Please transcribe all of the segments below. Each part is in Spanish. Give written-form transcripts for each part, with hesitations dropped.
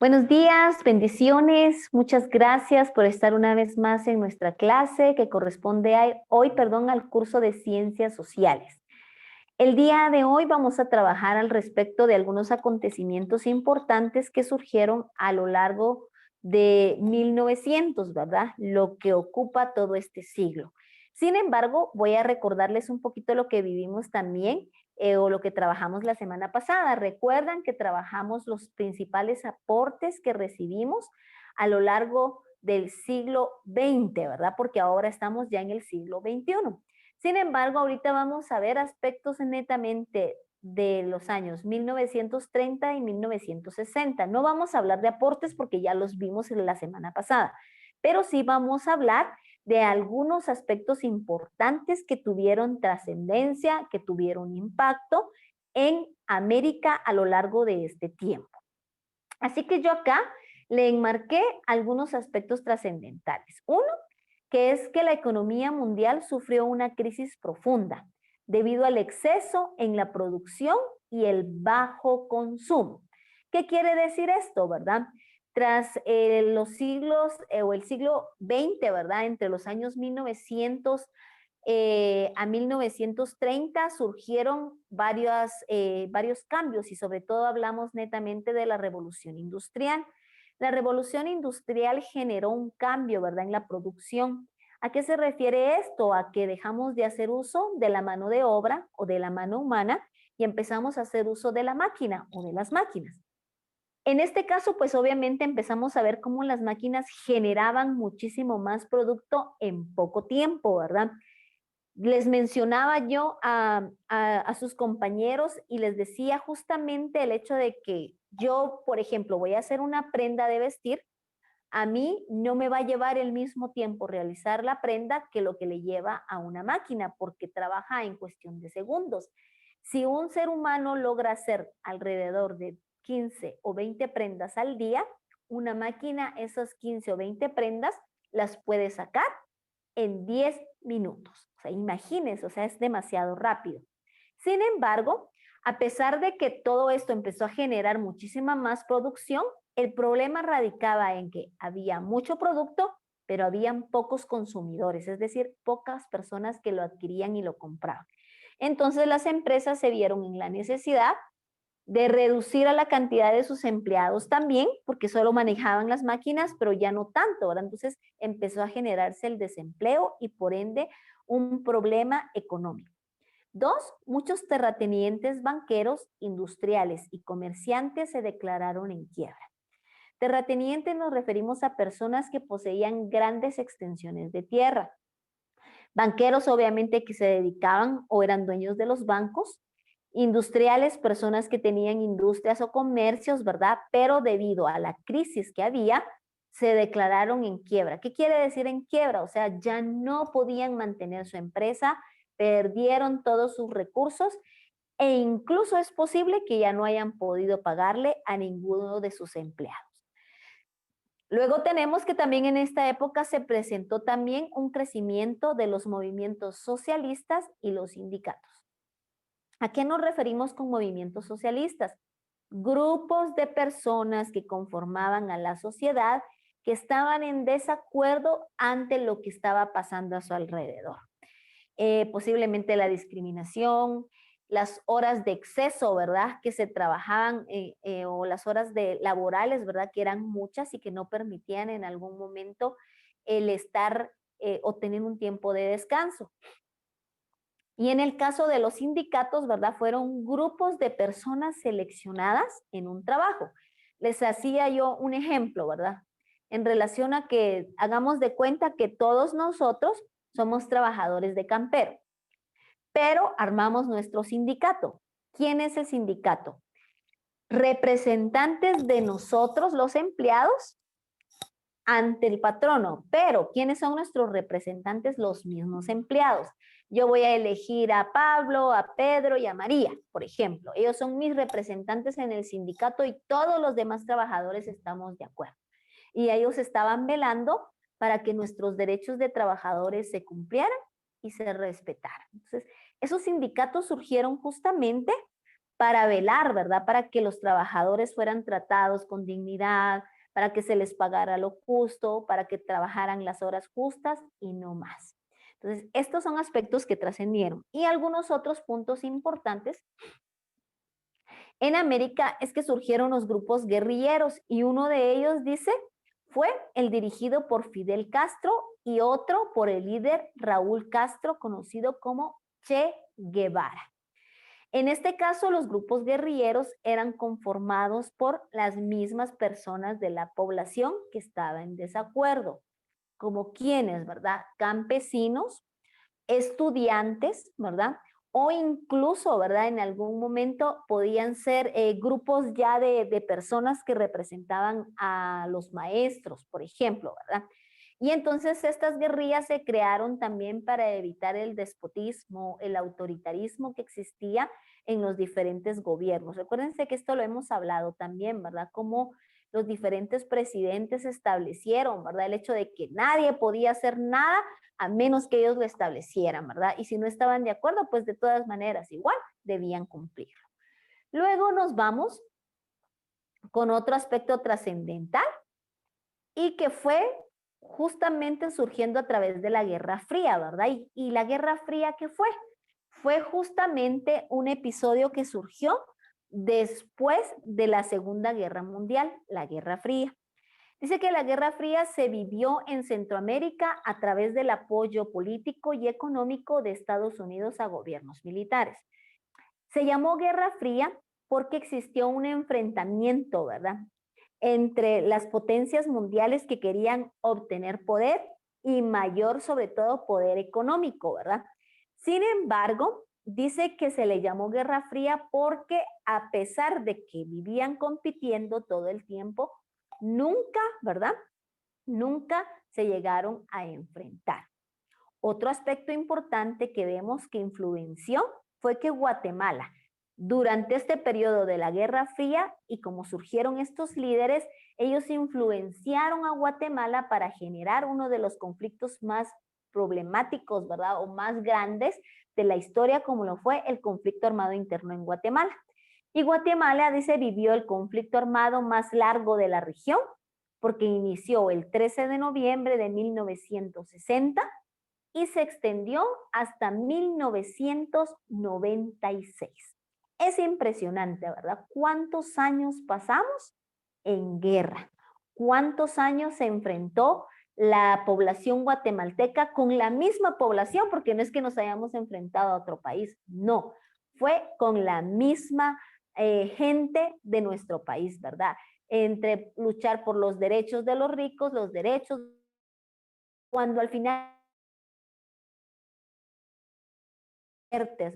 Buenos días, bendiciones. Muchas gracias por estar una vez más en nuestra clase que corresponde hoy, al curso de Ciencias Sociales. El día de hoy vamos a trabajar al respecto de algunos acontecimientos importantes que surgieron a lo largo de 1900, ¿verdad? Lo que ocupa todo este siglo. Sin embargo, voy a recordarles un poquito lo que vivimos también o lo que trabajamos la semana pasada. Recuerdan que trabajamos los principales aportes que recibimos a lo largo del siglo XX, ¿verdad? Porque ahora estamos ya en el siglo XXI. Sin embargo, ahorita vamos a ver aspectos netamente de los años 1930 y 1960. No vamos a hablar de aportes porque ya los vimos en la semana pasada, pero sí vamos a hablar de algunos aspectos importantes que tuvieron trascendencia, que tuvieron impacto en América a lo largo de este tiempo. Así que yo acá le enmarqué algunos aspectos trascendentales. Uno, que es que la economía mundial sufrió una crisis profunda debido al exceso en la producción y el bajo consumo. ¿Qué quiere decir esto, verdad? Tras los siglos o el siglo XX, ¿verdad? Entre los años 1900 a 1930 surgieron varios cambios y sobre todo hablamos netamente de la revolución industrial. La revolución industrial generó un cambio, ¿verdad?, en la producción. ¿A qué se refiere esto? A que dejamos de hacer uso de la mano de obra o de la mano humana y empezamos a hacer uso de la máquina o de las máquinas. En este caso, pues obviamente empezamos a ver cómo las máquinas generaban muchísimo más producto en poco tiempo, ¿verdad? Les mencionaba yo a sus compañeros y les decía justamente el hecho de que yo, por ejemplo, voy a hacer una prenda de vestir, a mí no me va a llevar el mismo tiempo realizar la prenda que lo que le lleva a una máquina, porque trabaja en cuestión de segundos. Si un ser humano logra hacer alrededor de 15 o 20 prendas al día, una máquina esas 15 o 20 prendas las puede sacar en 10 minutos. O sea, imagínense, o sea, es demasiado rápido. Sin embargo, a pesar de que todo esto empezó a generar muchísima más producción, el problema radicaba en que había mucho producto, pero habían pocos consumidores, es decir, pocas personas que lo adquirían y lo compraban. Entonces las empresas se vieron en la necesidad de reducir a la cantidad de sus empleados también, porque solo manejaban las máquinas, pero ya no tanto, ¿verdad? Entonces empezó a generarse el desempleo y por ende un problema económico. Dos, muchos terratenientes banqueros, industriales y comerciantes se declararon en quiebra. Terratenientes nos referimos a personas que poseían grandes extensiones de tierra. Banqueros obviamente que se dedicaban o eran dueños de los bancos, industriales, personas que tenían industrias o comercios, ¿verdad? Pero debido a la crisis que había, se declararon en quiebra. ¿Qué quiere decir en quiebra? O sea, ya no podían mantener su empresa, perdieron todos sus recursos e incluso es posible que ya no hayan podido pagarle a ninguno de sus empleados. Luego tenemos que también en esta época se presentó también un crecimiento de los movimientos socialistas y los sindicatos. ¿A qué nos referimos con movimientos socialistas? Grupos de personas que conformaban a la sociedad que estaban en desacuerdo ante lo que estaba pasando a su alrededor. Posiblemente la discriminación, las horas de exceso, ¿verdad? Que se trabajaban o las horas laborales, ¿verdad? Que eran muchas y que no permitían en algún momento el estar o tener un tiempo de descanso. Y en el caso de los sindicatos, ¿verdad? Fueron grupos de personas seleccionadas en un trabajo. Les hacía yo un ejemplo, ¿verdad? En relación a que hagamos de cuenta que todos nosotros somos trabajadores de campero, pero armamos nuestro sindicato. ¿Quién es el sindicato? Representantes de nosotros, los empleados, ante el patrono, pero ¿quiénes son nuestros representantes? Los mismos empleados. Yo voy a elegir a Pablo, a Pedro y a María, por ejemplo. Ellos son mis representantes en el sindicato y todos los demás trabajadores estamos de acuerdo. Y ellos estaban velando para que nuestros derechos de trabajadores se cumplieran y se respetaran. Entonces, esos sindicatos surgieron justamente para velar, ¿verdad? Para que los trabajadores fueran tratados con dignidad, para que se les pagara lo justo, para que trabajaran las horas justas y no más. Entonces, estos son aspectos que trascendieron. Y algunos otros puntos importantes en América es que surgieron los grupos guerrilleros y uno de ellos, dice, fue el dirigido por Fidel Castro y otro por el líder Raúl Castro, conocido como Che Guevara. En este caso, los grupos guerrilleros eran conformados por las mismas personas de la población que estaba en desacuerdo, como quienes, ¿verdad? Campesinos, estudiantes, ¿verdad? O incluso, ¿verdad? En algún momento podían ser grupos ya de personas que representaban a los maestros, por ejemplo, ¿verdad? Y entonces estas guerrillas se crearon también para evitar el despotismo, el autoritarismo que existía en los diferentes gobiernos. Recuérdense que esto lo hemos hablado también, ¿verdad? Como los diferentes presidentes establecieron, ¿verdad? El hecho de que nadie podía hacer nada a menos que ellos lo establecieran, ¿verdad? Y si no estaban de acuerdo, pues de todas maneras igual debían cumplirlo. Luego nos vamos con otro aspecto trascendental y que fue justamente surgiendo a través de la Guerra Fría, ¿verdad? Y la Guerra Fría, ¿qué fue? Fue justamente un episodio que surgió después de la Segunda Guerra Mundial, la Guerra Fría. Dice que la Guerra Fría se vivió en Centroamérica a través del apoyo político y económico de Estados Unidos a gobiernos militares. Se llamó Guerra Fría porque existió un enfrentamiento, ¿verdad?, entre las potencias mundiales que querían obtener poder y mayor, sobre todo, poder económico, ¿verdad? Sin embargo, dice que se le llamó Guerra Fría porque a pesar de que vivían compitiendo todo el tiempo, nunca, ¿verdad? Nunca se llegaron a enfrentar. Otro aspecto importante que vemos que influenció fue que Guatemala, durante este periodo de la Guerra Fría y como surgieron estos líderes, ellos influenciaron a Guatemala para generar uno de los conflictos más problemáticos, ¿verdad? O más grandes de la historia, como lo fue el conflicto armado interno en Guatemala. Y Guatemala, dice, vivió el conflicto armado más largo de la región, porque inició el 13 de noviembre de 1960 y se extendió hasta 1996. Es impresionante, ¿verdad? ¿Cuántos años pasamos en guerra? ¿Cuántos años se enfrentó la población guatemalteca con la misma población? Porque no es que nos hayamos enfrentado a otro país, no, fue con la misma gente de nuestro país, ¿verdad? Entre luchar por los derechos de los ricos, los derechos, cuando al final,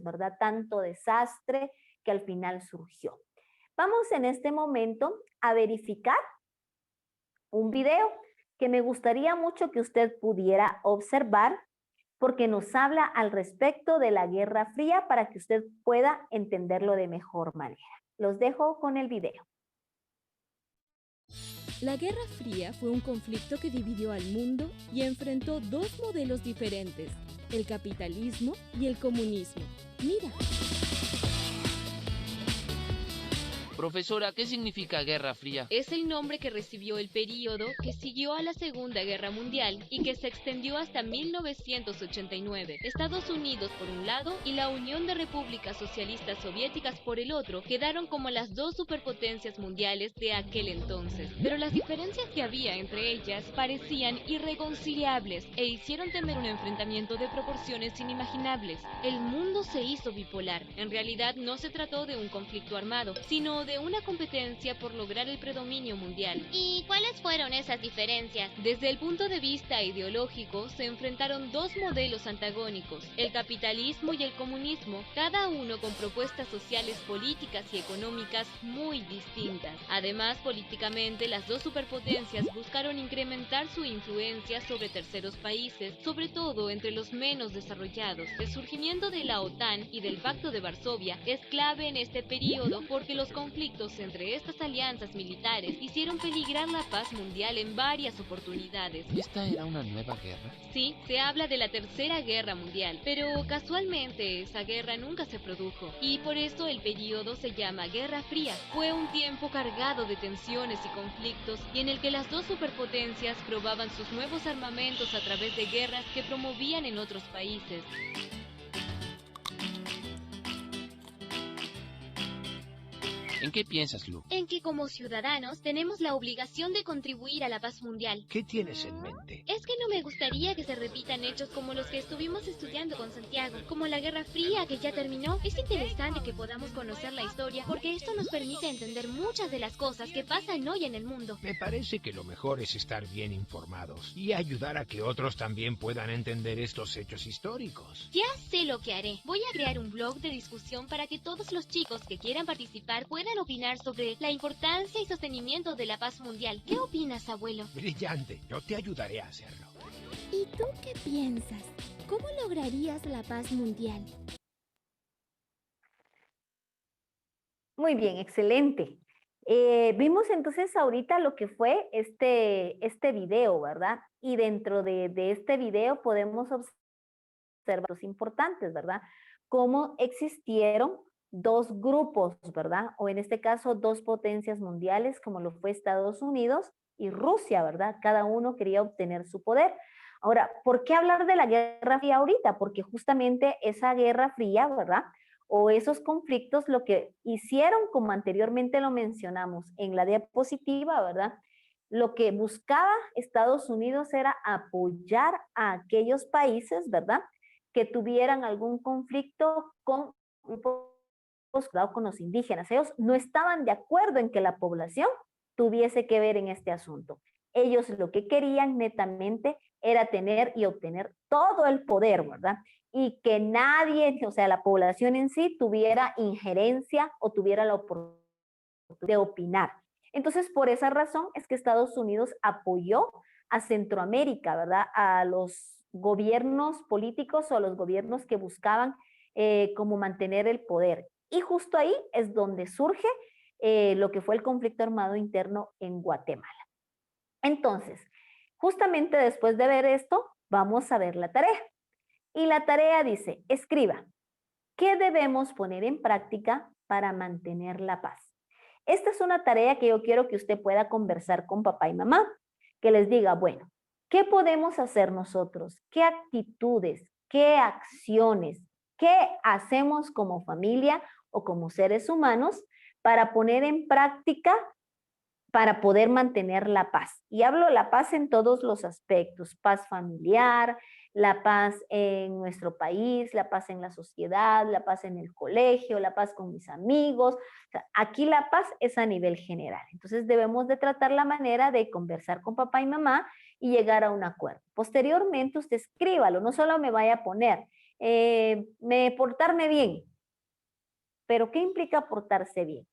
¿verdad? Tanto desastre que al final surgió. Vamos en este momento a verificar un video que me gustaría mucho que usted pudiera observar porque nos habla al respecto de la Guerra Fría para que usted pueda entenderlo de mejor manera. Los dejo con el video. La Guerra Fría fue un conflicto que dividió al mundo y enfrentó dos modelos diferentes, el capitalismo y el comunismo. Mira. Profesora, ¿qué significa Guerra Fría? Es el nombre que recibió el período que siguió a la Segunda Guerra Mundial y que se extendió hasta 1989. Estados Unidos por un lado y la Unión de Repúblicas Socialistas Soviéticas por el otro quedaron como las dos superpotencias mundiales de aquel entonces. Pero las diferencias que había entre ellas parecían irreconciliables e hicieron temer un enfrentamiento de proporciones inimaginables. El mundo se hizo bipolar. En realidad no se trató de un conflicto armado, sino de una competencia por lograr el predominio mundial. ¿Y cuáles fueron esas diferencias? Desde el punto de vista ideológico, se enfrentaron dos modelos antagónicos, el capitalismo y el comunismo, cada uno con propuestas sociales, políticas y económicas muy distintas. Además, políticamente, las dos superpotencias buscaron incrementar su influencia sobre terceros países, sobre todo entre los menos desarrollados. El surgimiento de la OTAN y del Pacto de Varsovia es clave en este periodo porque los conflictos conflictos entre estas alianzas militares hicieron peligrar la paz mundial en varias oportunidades. ¿Esta era una nueva guerra? Sí, se habla de la Tercera Guerra Mundial, pero casualmente esa guerra nunca se produjo y por eso el periodo se llama Guerra Fría. Fue un tiempo cargado de tensiones y conflictos y en el que las dos superpotencias probaban sus nuevos armamentos a través de guerras que promovían en otros países. ¿En qué piensas, Lu? En que como ciudadanos tenemos la obligación de contribuir a la paz mundial. ¿Qué tienes en mente? Es que no me gustaría que se repitan hechos como los que estuvimos estudiando con Santiago, como la Guerra Fría que ya terminó. Es interesante que podamos conocer la historia porque esto nos permite entender muchas de las cosas que pasan hoy en el mundo. Me parece que lo mejor es estar bien informados y ayudar a que otros también puedan entender estos hechos históricos. Ya sé lo que haré. Voy a crear un blog de discusión para que todos los chicos que quieran participar puedan opinar sobre la importancia y sostenimiento de la paz mundial. ¿Qué opinas, abuelo? Brillante, yo te ayudaré a hacerlo. ¿Y tú qué piensas? ¿Cómo lograrías la paz mundial? Muy bien, excelente. Vimos entonces ahorita lo que fue este video, ¿verdad? Y dentro de este video podemos observar los importantes, ¿verdad? Cómo existieron dos grupos, ¿verdad? O en este caso, dos potencias mundiales, como lo fue Estados Unidos y Rusia, ¿verdad? Cada uno quería obtener su poder. Ahora, ¿por qué hablar de la Guerra Fría ahorita? Porque justamente esa Guerra Fría, ¿verdad? O esos conflictos lo que hicieron, como anteriormente lo mencionamos en la diapositiva, ¿verdad? Lo que buscaba Estados Unidos era apoyar a aquellos países, ¿verdad? Que tuvieran algún conflicto con con los indígenas. Ellos no estaban de acuerdo en que la población tuviese que ver en este asunto. Ellos lo que querían netamente era tener y obtener todo el poder, ¿verdad? Y que nadie, o sea, la población en sí tuviera injerencia o tuviera la oportunidad de opinar. Entonces, por esa razón es que Estados Unidos apoyó a Centroamérica, ¿verdad? A los gobiernos políticos o a los gobiernos que buscaban como mantener el poder. Y justo ahí es donde surge lo que fue el conflicto armado interno en Guatemala. Entonces, justamente después de ver esto, vamos a ver la tarea. Y la tarea dice, escriba, ¿qué debemos poner en práctica para mantener la paz? Esta es una tarea que yo quiero que usted pueda conversar con papá y mamá, que les diga, bueno, ¿qué podemos hacer nosotros? ¿Qué actitudes? ¿Qué acciones? ¿Qué hacemos como familia o como seres humanos para poner en práctica para poder mantener la paz? Y hablo la paz en todos los aspectos, paz familiar, la paz en nuestro país, la paz en la sociedad, la paz en el colegio, la paz con mis amigos. O sea, aquí la paz es a nivel general. Entonces debemos de tratar la manera de conversar con papá y mamá y llegar a un acuerdo. Posteriormente usted escríbalo, no solo me vaya a poner, portarme bien. ¿Pero qué implica portarse bien?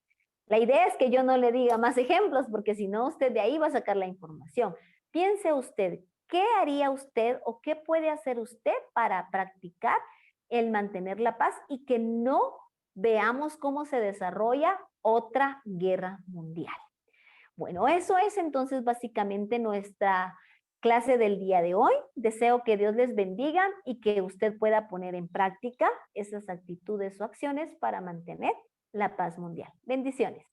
La idea es que yo no le diga más ejemplos, porque si no, usted de ahí va a sacar la información. Piense usted, ¿qué haría usted o qué puede hacer usted para practicar el mantener la paz y que no veamos cómo se desarrolla otra guerra mundial? Bueno, eso es entonces básicamente nuestra clase del día de hoy. Deseo que Dios les bendiga y que usted pueda poner en práctica esas actitudes o acciones para mantener la paz mundial. Bendiciones.